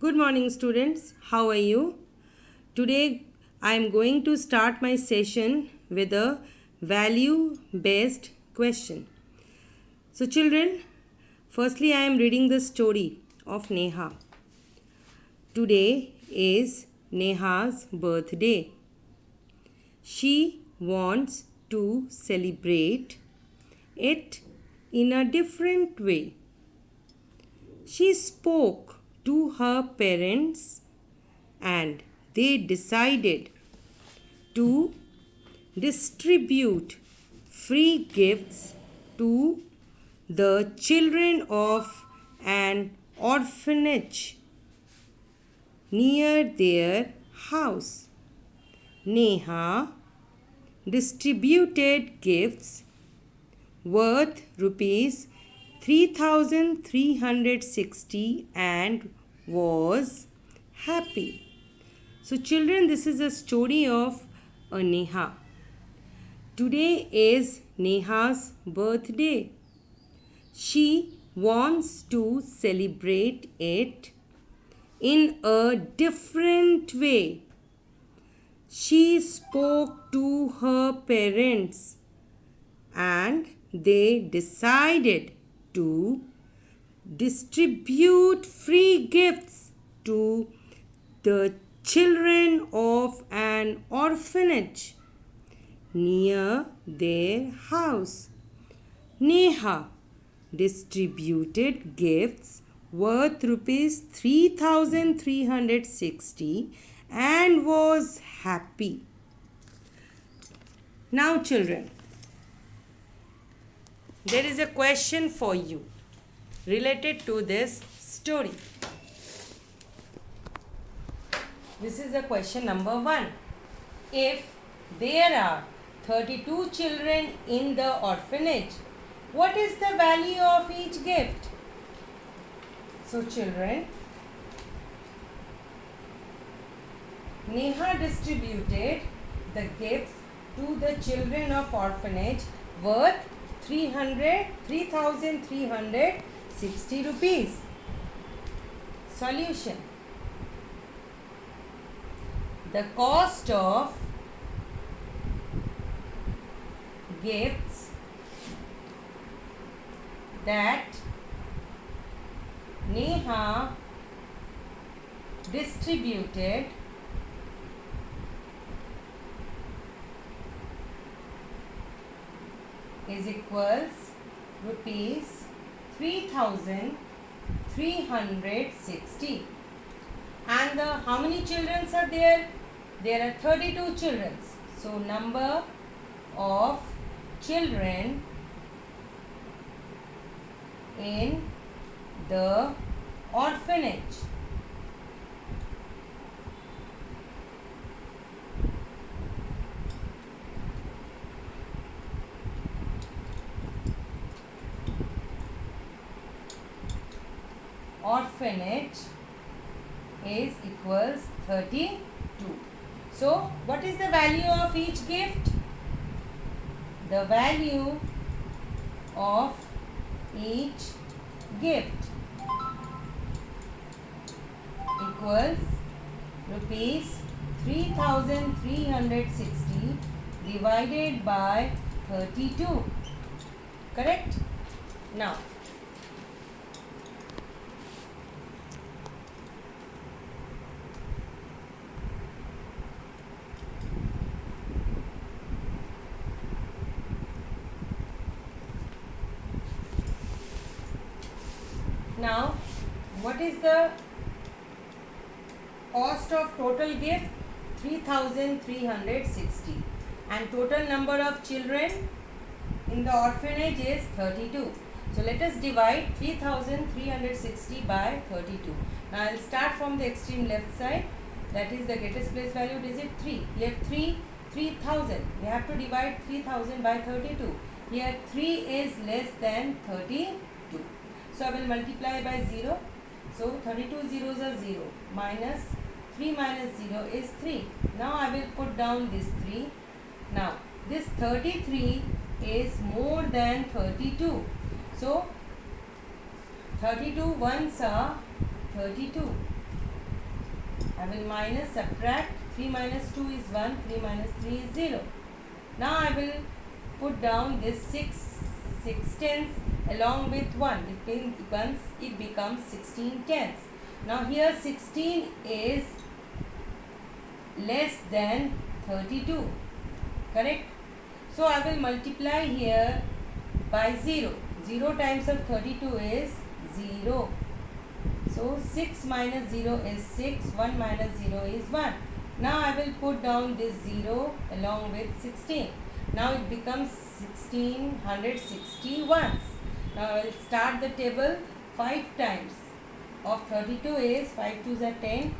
Good morning, students. How are you? Today I am going to start my session with a value based question. So, children, firstly, I am reading the story of Neha. Today is Neha's birthday. She wants to celebrate it in a different way. She spoke to her parents and they decided to distribute free gifts to the children of an orphanage near their house. Neha distributed gifts worth rupees 3360 and was happy. So, children, this is a story of a Neha. Today is Neha's birthday. She wants to celebrate it in a different way. She spoke to her parents and they decided to distribute free gifts to the children of an orphanage near their house. Neha distributed gifts worth rupees 3360 and was happy. Now, children, there is a question for you related to this story. This is the question number 1. If there are 32 children in the orphanage, what is the value of each gift? So, children, Neha distributed the gifts to the children of orphanage worth 3,360 rupees. Solution. The cost of gifts that Neha distributed is equals rupees 3,360. And how many children are there? There are 32 children. So, number of children in the orphanage. Orphanage is equals 32. So, what is the value of each gift? The value of each gift equals rupees 3,360 divided by 32. Correct? Now, what is the cost of total gift? 3,360 and total number of children in the orphanage is 32. So, let us divide 3,360 by 32. Now, I will start from the extreme left side, that is the greatest place value digit 3. Here 3,000. We have to divide 3,000 by 32. Here 3 is less than 32. So, I will multiply by 0. So, 32 zeros are 0. Minus 3 minus 0 is 3. Now, I will put down this 3. Now, this 33 is more than 32. So, 32 ones are 32. I will minus, subtract. 3 minus 2 is 1, 3 minus 3 is 0. Now I will put down this 6 tenths along with 1. It becomes 16 tenths. Now here 16 is less than 32. Correct? So I will multiply here by 0. 0 times of 32 is 0. So 6 minus 0 is 6. 1 minus 0 is 1. Now I will put down this 0 along with 16. Now it becomes 1661. Now I will start the table. 5 times of 32 is 5 2s are 10.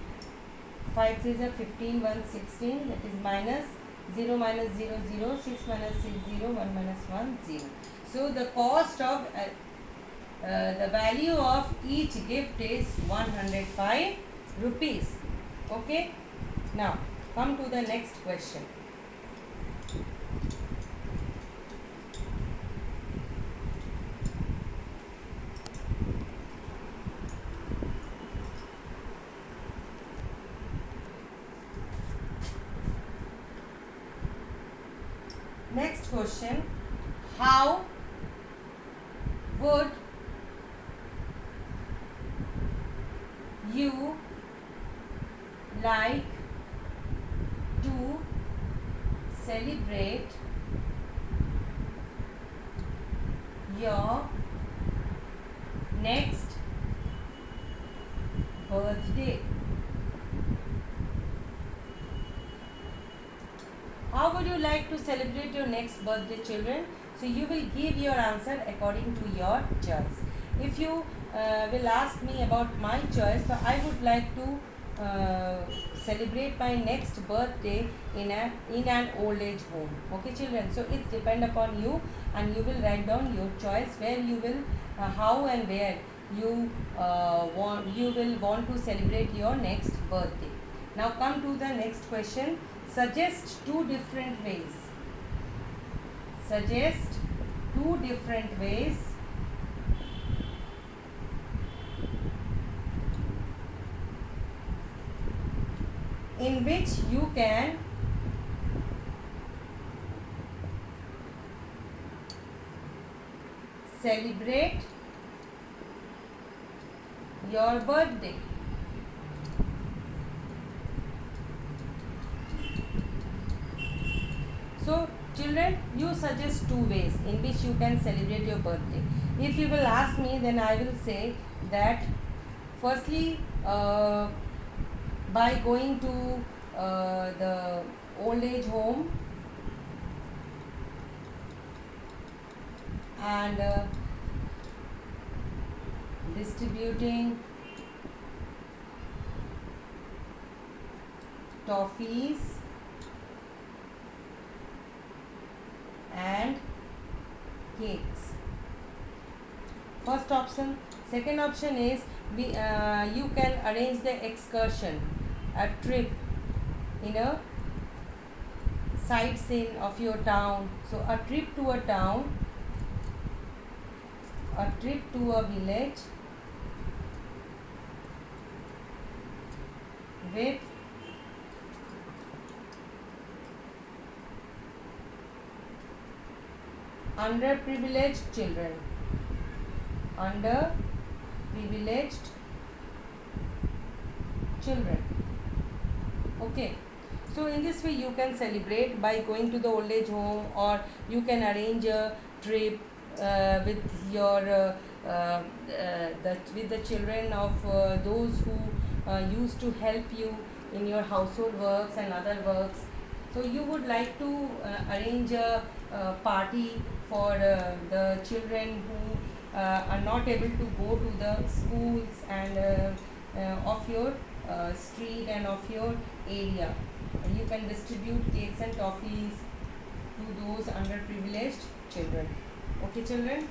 5 3s are 15. 1 16. That is minus 0 minus 0 0. 6 minus 6 0. 1 minus 1 0. So the cost of the value of each gift is 105 rupees. Okay. Now come to the next question. Next question. How would you like to celebrate your next birthday? How would you like to celebrate your next birthday, children? So you will give your answer according to your choice. If you will ask me about my choice, so I would like to celebrate my next birthday in an old age home. Okay, children. So it depends upon you, and you will write down your choice where you will, how and where you will want to celebrate your next birthday. Now come to the next question. Suggest two different ways. Suggest two different ways in which you can celebrate your birthday. So children, you suggest two ways in which you can celebrate your birthday. If you will ask me, then I will say that firstly, by going to the old age home and distributing toffees and cakes. First option. Second option is you can arrange the excursion, a trip in a sightseeing of your town. So a trip to a town, a trip to a village with underprivileged children. Underprivileged children. Okay. So in this way you can celebrate by going to the old age home, or you can arrange a trip with your with the children of those who used to help you in your household works and other works. So you would like to arrange a party for the children who are not able to go to the schools and of your street and of your area. You can distribute cakes and toffees to those underprivileged children. Okay, children?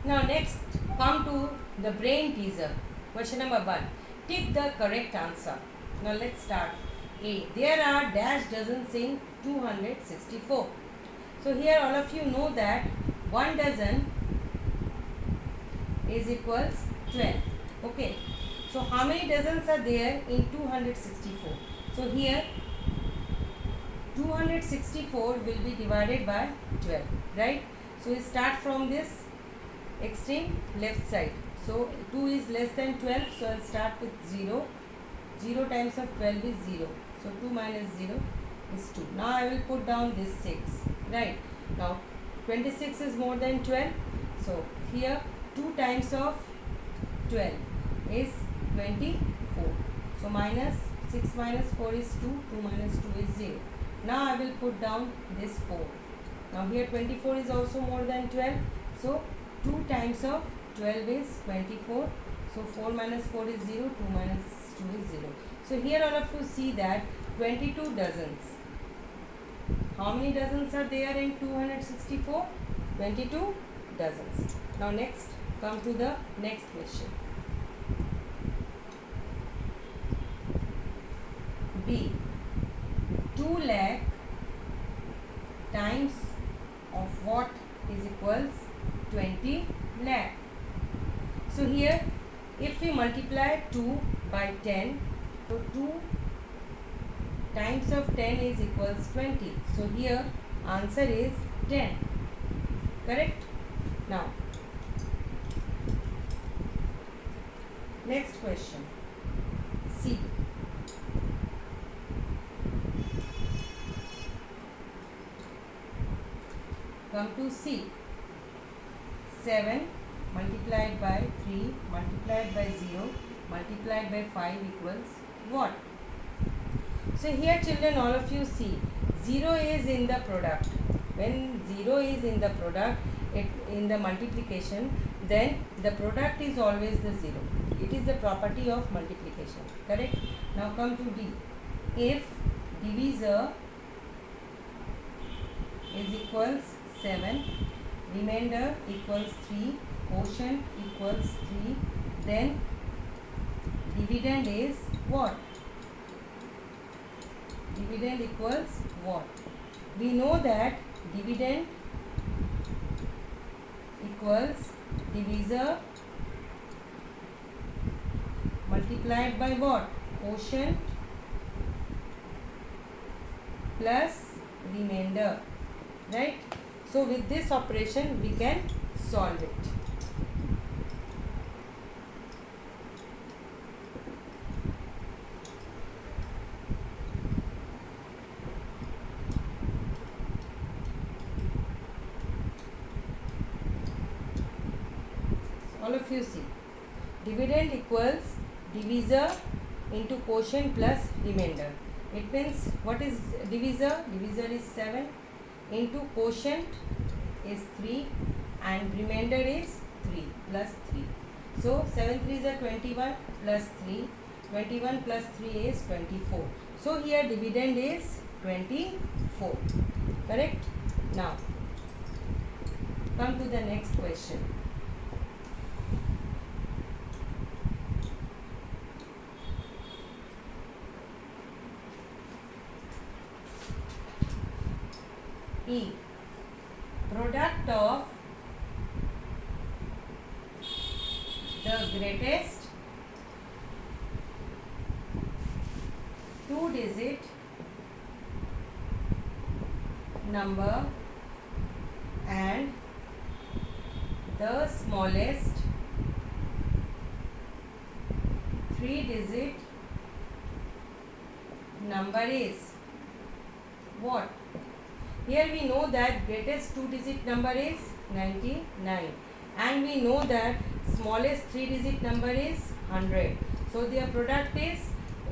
Now next, come to the brain teaser. Question number 1. Tick the correct answer. Now let's start. A. There are dash dozens in 264. So here all of you know that 1 dozen is equals 12. Okay. So how many dozens are there in 264? So here 264 will be divided by 12, right? So we start from this extreme left side. So 2 is less than 12, so I'll start with 0. 0 times of 12 is 0. So 2 minus 0 is 2. Now I will put down this 6, right? Now 26 is more than 12. So here 2 times of 12 is 24. So minus 6 minus 4 is 2. 2 minus 2 is 0. Now I will put down this 4. Now here 24 is also more than 12. So 2 times of 12 is 24. So 4 minus 4 is 0. 2 minus 2 is 0. So here all of you see that 22 dozens. How many dozens are there in 264? 22 dozens. Now next, come to the next question. B. 2 lakh times of what is equals 20 lakh. So here if we multiply 2 by 10, so 2 times of 10 is equals 20. So here answer is 10. Correct? Now next question. C. Come to C. 7 multiplied by 3 multiplied by 0 multiplied by 5 equals what? So here children, all of you see 0 is in the product. When 0 is in the product, in the multiplication, then the product is always the 0. It is the property of multiplication. Correct? Now come to D. If divisor is equals 7, remainder equals 3, quotient equals 3, then dividend is what? Dividend equals what? We know that dividend equals divisor multiplied by what? Quotient plus remainder, right? So with this operation we can solve it. All of you see, dividend equals divisor into quotient plus remainder. It means what is divisor? Divisor is 7 into quotient is 3 and remainder is 3 plus 3. So 7 3s are 21 plus 3. 21 plus 3 is 24. So here dividend is 24. Correct? Now come to the next question. E. Product of the greatest 2-digit number and the smallest 3-digit number is what? Here we know that greatest 2-digit number is 99 and we know that smallest 3-digit number is 100. So their product is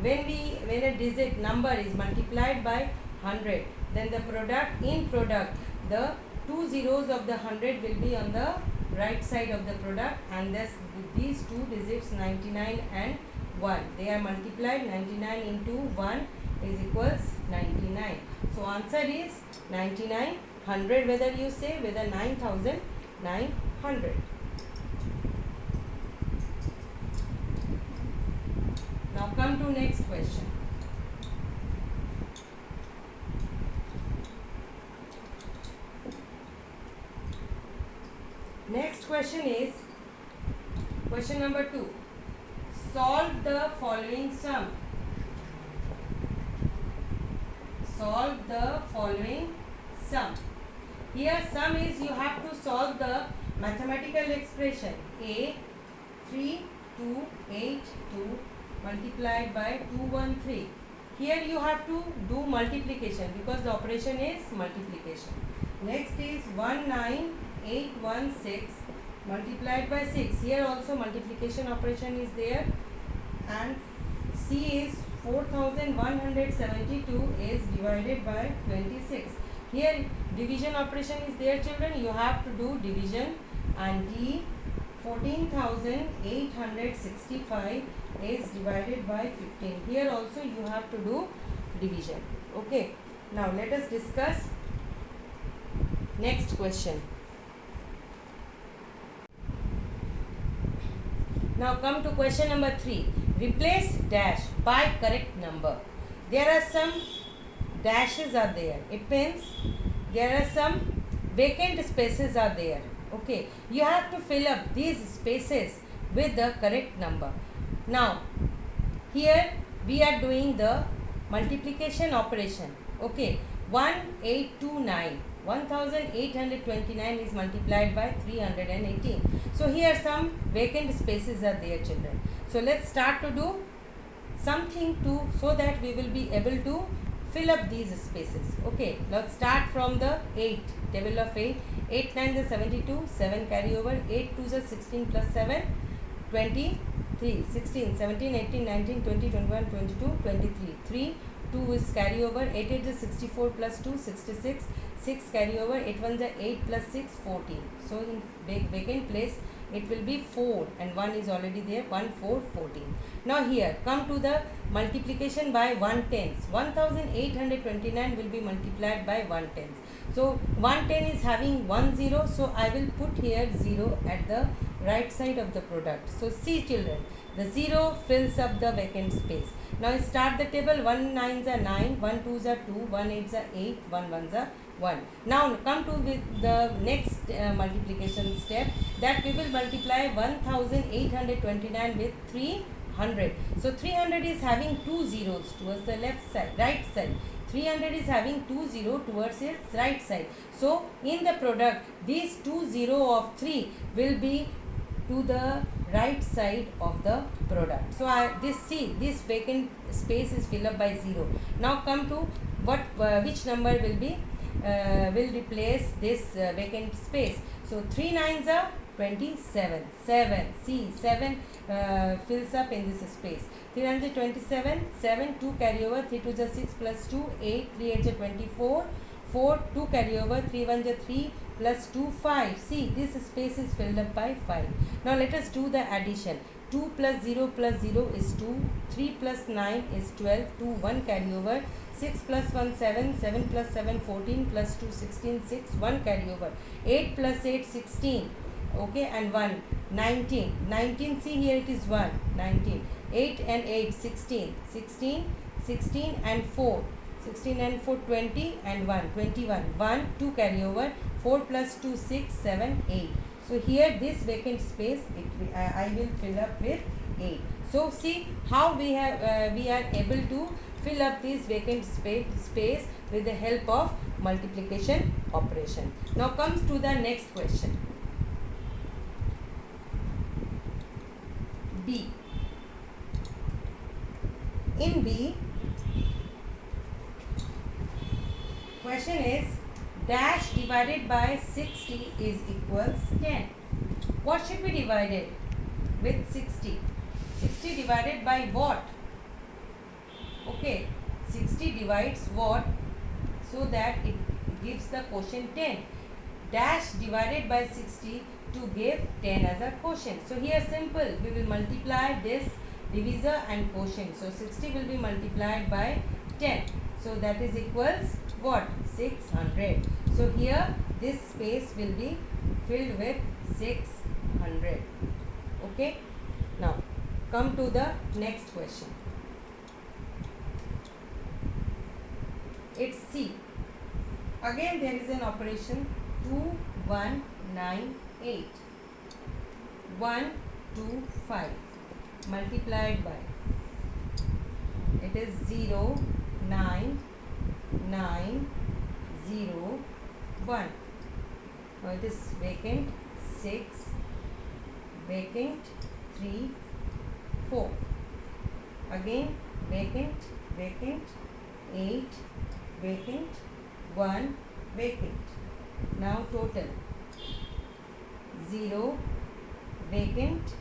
when a digit number is multiplied by 100, then the product the 2 zeros of the 100 will be on the right side of the product, and thus these 2 digits 99 and 1, they are multiplied. 99 into 1 is equals 99. So answer is 99, 100 whether you say, whether 9,900. Now come to next question. Next question is Question number 2. Solve the following sum. Solve the following sum. Here sum is you have to solve the mathematical expression a 3282 multiplied by 213. Here you have to do multiplication because the operation is multiplication. Next is 19816 multiplied by 6. Here also multiplication operation is there. And C is 4172 is divided by 26. Here division operation is there, children. You have to do division. And D 14865 is divided by 15. Here also you have to do division. Okay. Now let us discuss next question. Now come to question number 3. Replace dash by correct number. There are some dashes are there. It means there are some vacant spaces are there. Okay. You have to fill up these spaces with the correct number. Now here we are doing the multiplication operation. Okay. 1829. 1829 is multiplied by 318. So here some vacant spaces are there, children. So let's start to do something so that we will be able to fill up these spaces. Okay, let's start from the 8, table of 8. 8 9 is 72, 7 carry over, 8 2 is 16 plus 7, 23, 16, 17, 18, 19, 20, 21, 22, 23. 3, 2 is carry over, 8 8 is 64 plus 2, 66, 6 carry over, 8 1 is 8 plus 6, 14. So in vacant place it will be 4 and 1 is already there, 1 4 14. Now here come to the multiplication by 1/10. 1829 will be multiplied by 1/10. So 110 is having 1 0, so I will put here 0 at the right side of the product. So see, children, the 0 fills up the vacant space. Now start the table. 1 9s are 9, 1 2s are 2, 1 8s are 8, 1 1s are 1. Now come to the next multiplication step, that we will multiply 1829 with 300. So 300 is having 2 zeros towards the left side, right side. 300 is having 2 0 towards its right side. So in the product, these 2 0 of 3 will be to the right side of the product. So this vacant space is filled up by 0. Now come to which number will replace this vacant space. So 3 9s are 27. 7. See, 7 fills up in this space. 327, 7, 2 carry over, 3 2 is 6 plus 2, 8, 3 8 is 24, 4, 2 carry over, 3 1 is 3 plus 2, 5. See, this space is filled up by 5. Now let us do the addition. 2 plus 0 is 2, 3 plus 9 is 12, 2 1 carry over, 6 plus 1 7, 7 plus 7 14 plus 2 16, 6 1 carry over, 8 plus 8 16. Okay, and 1 19, see here it is 1 19, 8 and 8 16 and 4 16 and 4 20 and 1 21, 1 2 carry over, 4 plus 2 6 7 8. So here this vacant space I will fill up with 8. So see how we are able to fill up this vacant space with the help of multiplication operation. Now comes to the next question. B. In B, question is dash divided by 60 is equals 10. What should be divided with 60? 60 divided by what? Okay, 60 divides what? So that it gives the quotient 10. Dash divided by 60 to give 10 as a quotient. So here simple, we will multiply this divisor and quotient. So 60 will be multiplied by 10. So that is equals what? 600. So here this space will be filled with 600. Okay. Now come to the next question. It's C. Again there is an operation 2198. 1 5 multiplied by, it is 0, 9, 9, 0, 1. Now it is vacant 6, vacant 3, 4. Again vacant, vacant 8, vacant 1, vacant. Now total 0, vacant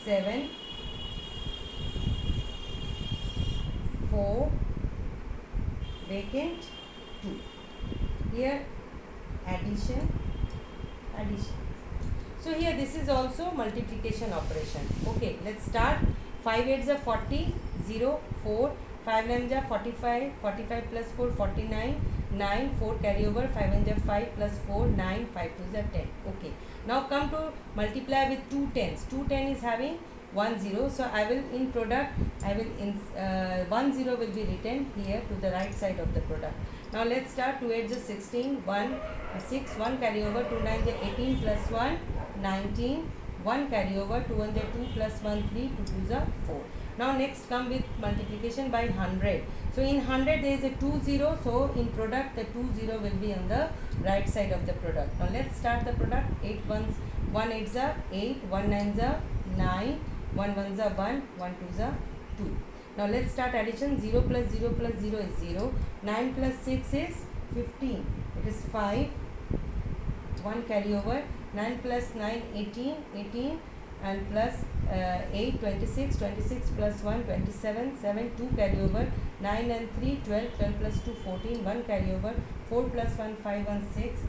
7, 4, vacant 2. Here addition. So here this is also multiplication operation. Okay, let's start. 5 8s are 40, 0, 4, 5 9s are 45, 45 plus 4, 49, 9, 4 carry over, 5 9s are 5 plus 4, 9, 5 2s are 10. Okay, now come to multiply with 2 tens. 2 10 is having 1 0, so I will in product, I will 1 0 will be written here to the right side of the product. Now let's start. 2 8s are 16, 1 6, 1 carry over, 2 9s are 18 plus 1, 19, 1 carry over, 2 1s are 2 plus 1 3, 2 2s are 4. Now next come with multiplication by 100. So in 100 there is a 2 0, so in product the 2 0 will be on the right side of the product. Now let's start the product. 8 1s, 1 8s are 8, 1 9s are 9, 1 1s are 1, 1 2s are 2. Now let's start addition. 0 plus 0 plus 0 is 0, 9 plus 6 is 15, it is 5, 1 carry over, 9 plus 9 18, 18 and plus 8 26, 26 plus 1 27, 7 2 carry over, 9 and 3 12, 12 plus 2 14, 1 carry over, 4 plus 1 5 1 6,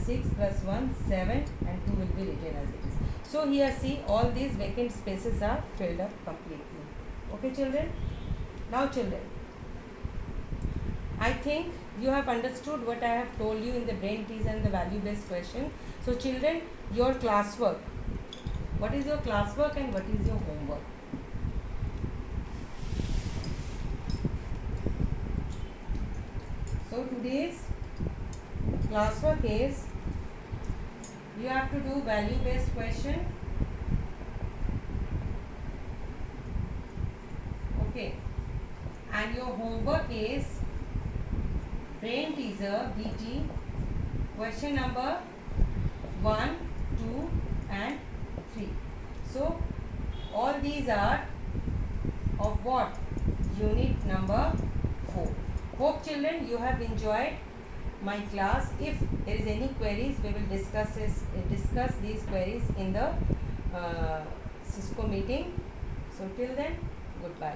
6 plus 1 7 and 2 will be written as it is. So here see all these vacant spaces are filled up completely. Okay children. Now children, I think you have understood what I have told you in the brain tease and the value based question. So children, your classwork, what is your classwork and what is your homework? So today's classwork is, you have to do value based question. Okay, and your homework is brain teaser BT question number 1, 2 and 3. So all these are of what? Unit number 4. Hope children you have enjoyed my class. If there is any queries, we will discuss these queries in the Cisco meeting. So till then, goodbye.